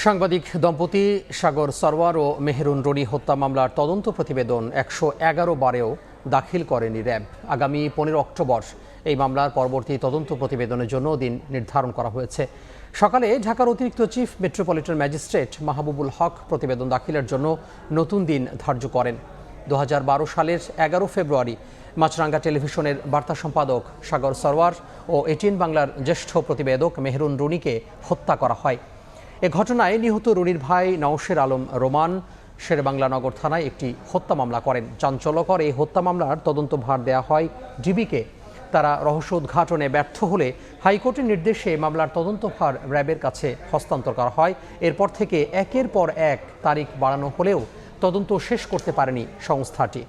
সাংবাদিক দম্পতি সাগর সরওয়ার ও মেহেরুন রনি হত্যা মামলার তদন্ত প্রতিবেদন ১১১ বারেও দাখিল করেনি র্যাব। আগামী ১৫ অক্টোবর এই মামলার পরবর্তী তদন্ত প্রতিবেদনের জন্য দিন নির্ধারণ করা হয়েছে। সকালে ঢাকার অতিরিক্ত চিফ মেট্রোপলিটন ম্যাজিস্ট্রেট মাহবুবুল হক প্রতিবেদন দাখিলের জন্য নতুন দিন ধার্য করেন। ২০১২ সালের ১১ ফেব্রুয়ারি মাছরাঙ্গা টেলিভিশনের বার্তা সম্পাদক সাগর সরওয়ার ও এটিএন বাংলার জ্যেষ্ঠ প্রতিবেদক মেহেরুন রনিকে হত্যা করা হয়। এ ঘটনায় নিহত রনির ভাই নওশের আলম রোমান শেরেবাংলা নগর থানায় একটি হত্যা মামলা করেন। চাঞ্চল্যকর এই হত্যা মামলার তদন্তভার দেয়া হয় ডিবিকে। তারা রহস্য উদ্ঘাটনে ব্যর্থ হলে হাইকোর্টের নির্দেশে মামলার তদন্তভার র্যাবের কাছে হস্তান্তর করা হয়। এরপর থেকে একের পর এক তারিখ বাড়ানো হলেও তদন্ত শেষ করতে পারেনি সংস্থাটি।